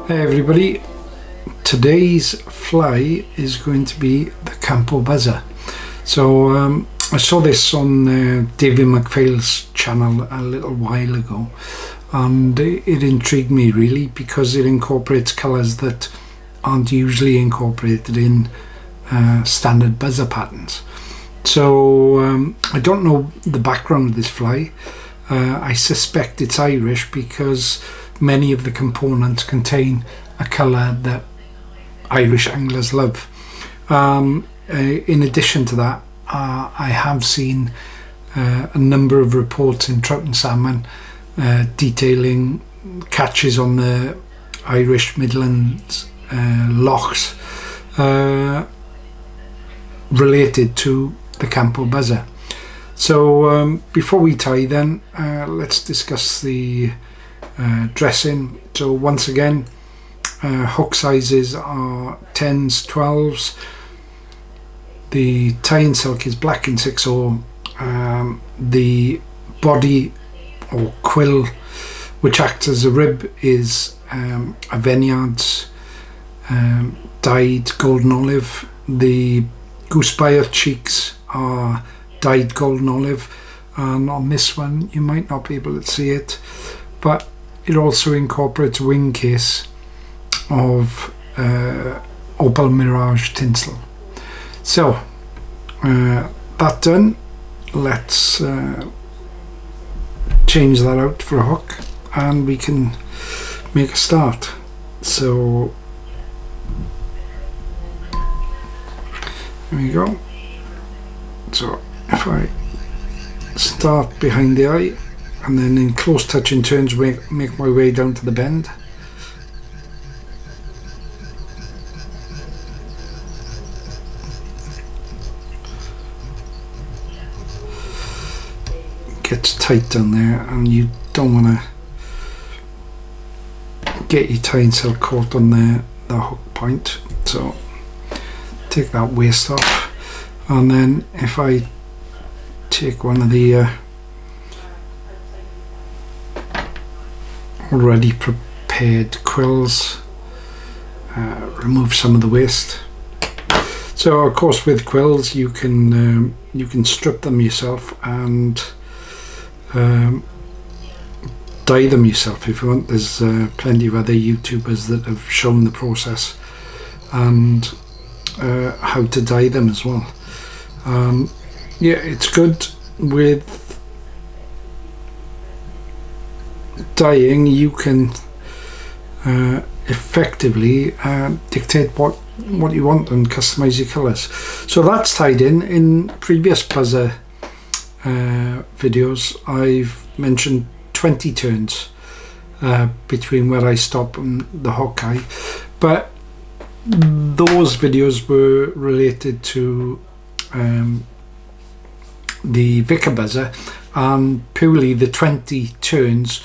Hey everybody, today's fly is going to be the Campo buzzer. So I saw this on David McPhail's channel a little while ago, and it intrigued me really because it incorporates colours that aren't usually incorporated in standard buzzer patterns. So I don't know the background of this fly. I suspect it's Irish because many of the components contain a colour that Irish anglers love. In addition to that, I have seen a number of reports in Trout and Salmon detailing catches on the Irish Midlands lochs related to the Campo buzzer. So before we tie then, let's discuss the dressing. So once again, hook sizes are 10s, 12s. The tie-in silk is black in 6/0. The body or quill, which acts as a rib, is a Vineyards dyed golden olive. The Goose Biot cheeks are dyed golden olive, and on this one you might not be able to see it, but it also incorporates a wing case of Opal Mirage tinsel. So that done, let's change that out for a hook and we can make a start. So here we go. So if I start behind the eye and then in close touching turns make my way down to the bend. Gets tight down there and you don't want to get your tie-in silk caught on the hook point. So take that waist off, and then if I take one of the already prepared quills, remove some of the waste. So of course with quills you can strip them yourself and dye them yourself if you want. There's plenty of other YouTubers that have shown the process and how to dye them as well. Yeah, it's good with dyeing. You can effectively dictate what you want and customize your colors. So that's tied in previous buzzer videos. I've mentioned 20 turns between where I stop and the hook eye, but those videos were related to the Vicar buzzer, and purely the 20 turns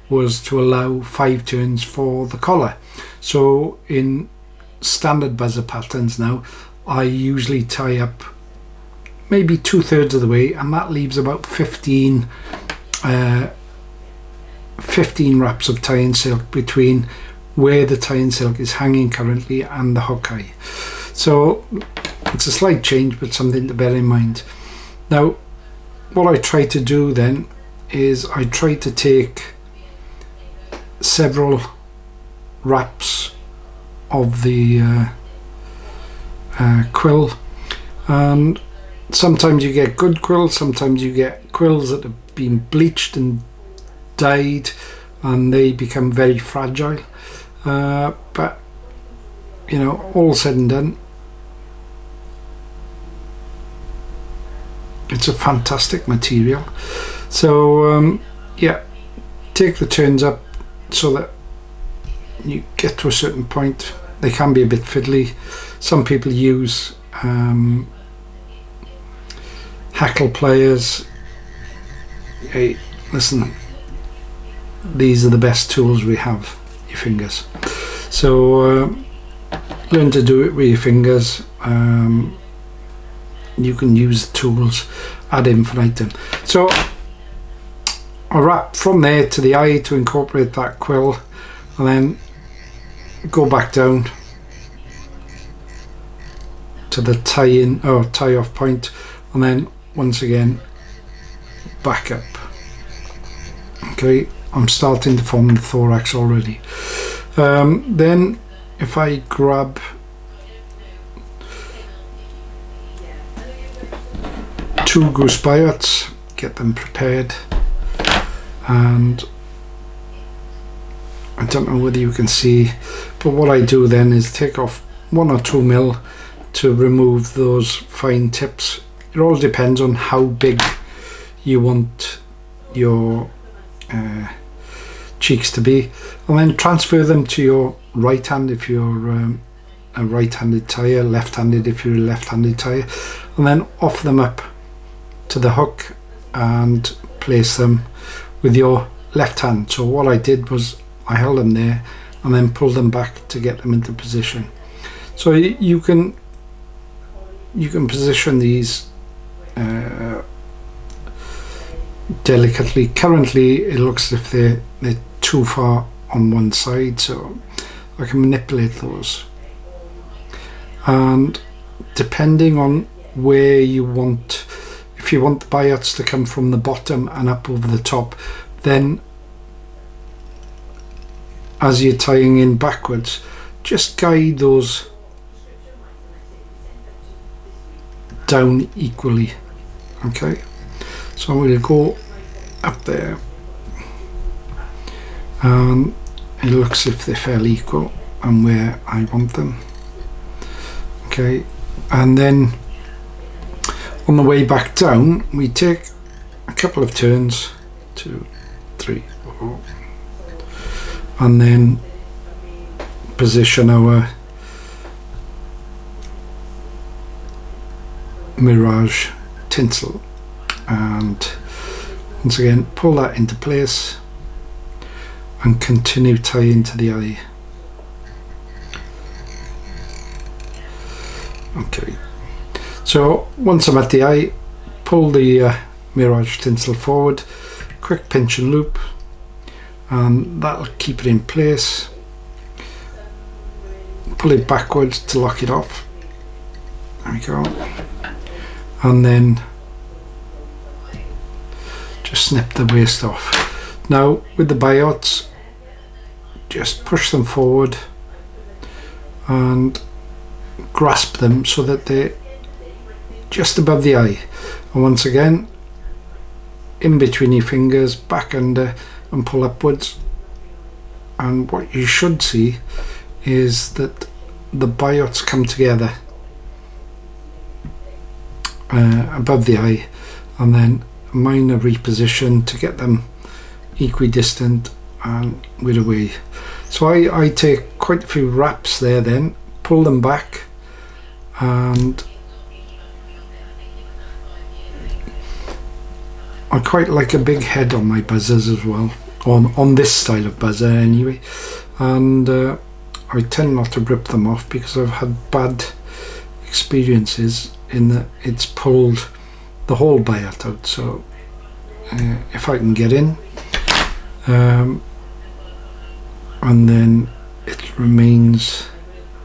was to allow 5 turns for the collar. So in standard buzzer patterns now, I usually tie up maybe 2/3 of the way, and that leaves about 15 wraps of tie-in silk between where the tie-in silk is hanging currently and the hook eye. So it's a slight change, but something to bear in mind. Now what I try to do then is I try to take several wraps of the quill, and sometimes you get good quills, sometimes you get quills that have been bleached and dyed and they become very fragile, but you know, all said and done, it's a fantastic material. So yeah, take the turns up so that you get to a certain point. They can be a bit fiddly. Some people use hackle pliers. Hey, listen, these are the best tools we have, your fingers. So learn to do it with your fingers. You can use the tools ad infinitum. So I wrap from there to the eye to incorporate that quill, and then go back down to the tie-in or tie-off point, and then once again back up. Okay, I'm starting to form the thorax already. Then if I grab two Goose Biots, get them prepared, and I don't know whether you can see, but what I do then is take off 1 or 2 mil to remove those fine tips. It all depends on how big you want your cheeks to be, and then transfer them to your right hand if you're a right-handed tire, left-handed if you're a left-handed tire, and then offer them up to the hook and place them with your left hand. So what I did was I held them there and then pulled them back to get them into position. So you can position these delicately. Currently it looks as if they're too far on one side, so I can manipulate those, and depending on where you want, if you want the biots to come from the bottom and up over the top, then as you're tying in backwards, just guide those down equally. Okay, so we'll go up there, and it looks as if they're fairly equal and where I want them. Okay, and then on the way back down we take a couple of turns, 2, 3, 4, and then position our Mirage tinsel, and once again pull that into place and continue tying to the eye. Okay, so once I'm at the eye, pull the Mirage tinsel forward, quick pinch and loop, and that'll keep it in place. Pull it backwards to lock it off. There we go. And then just snip the waste off. Now with the biots, just push them forward and grasp them so that they're just above the eye, and once again in between your fingers, back under and pull upwards, and what you should see is that the biots come together above the eye, and then a minor reposition to get them equidistant, and we're away. So I take quite a few wraps there, then pull them back, and I quite like a big head on my buzzers as well, on this style of buzzer anyway, and I tend not to rip them off because I've had bad experiences in that it's pulled the whole biot out. So if I can get in, and then it remains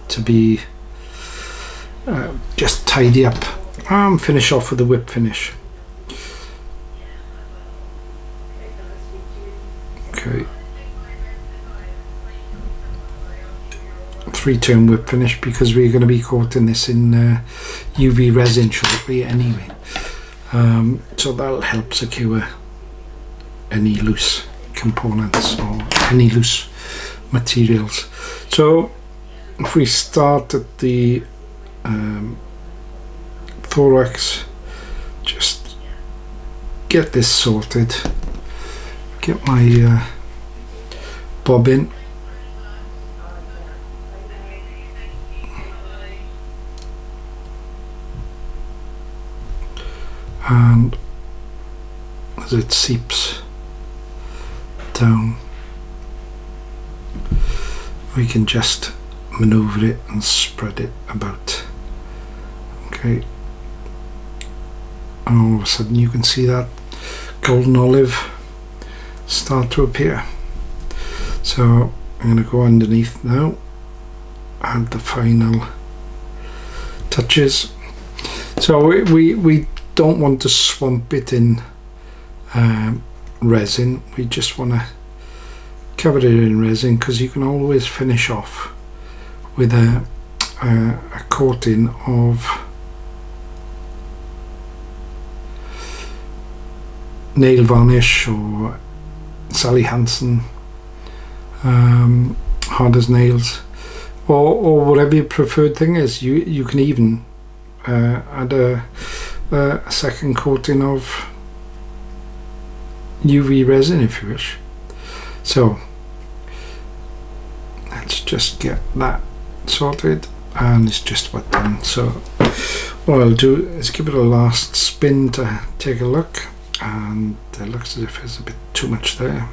to be just tidy up and finish off with a whip finish. Okay, 3-turn whip finish, because we're going to be coating this in UV resin shortly anyway, so that'll help secure any loose components or any loose materials. So if we start at the thorax, just get this sorted, get my bobbin, and as it seeps down we can just maneuver it and spread it about. Okay, and all of a sudden you can see that golden olive start to appear. So I'm going to go underneath now add the final touches. So we don't want to swamp it in resin. We just want to cover it in resin, because you can always finish off with a coating of nail varnish or Sally Hansen hard as nails, or whatever your preferred thing is. You can even add a second coating of UV resin if you wish. So let's just get that sorted, and it's just about done. So what I'll do is give it a last spin to take a look, and it looks as if there's a bit too much there.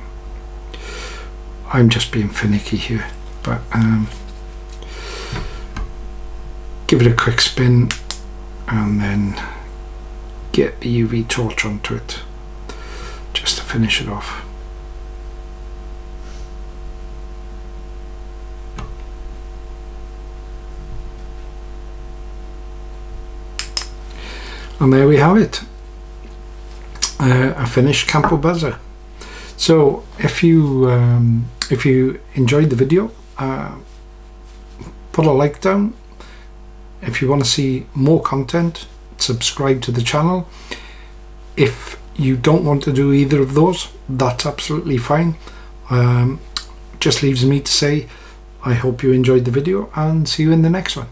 I'm just being finicky here, but give it a quick spin and then get the UV torch onto it just to finish it off. And there we have it, a finished Campo buzzer. So if you enjoyed the video, put a like down. If you want to see more content, subscribe to the channel. If you don't want to do either of those, that's absolutely fine. Just leaves me to say I hope you enjoyed the video, and see you in the next one.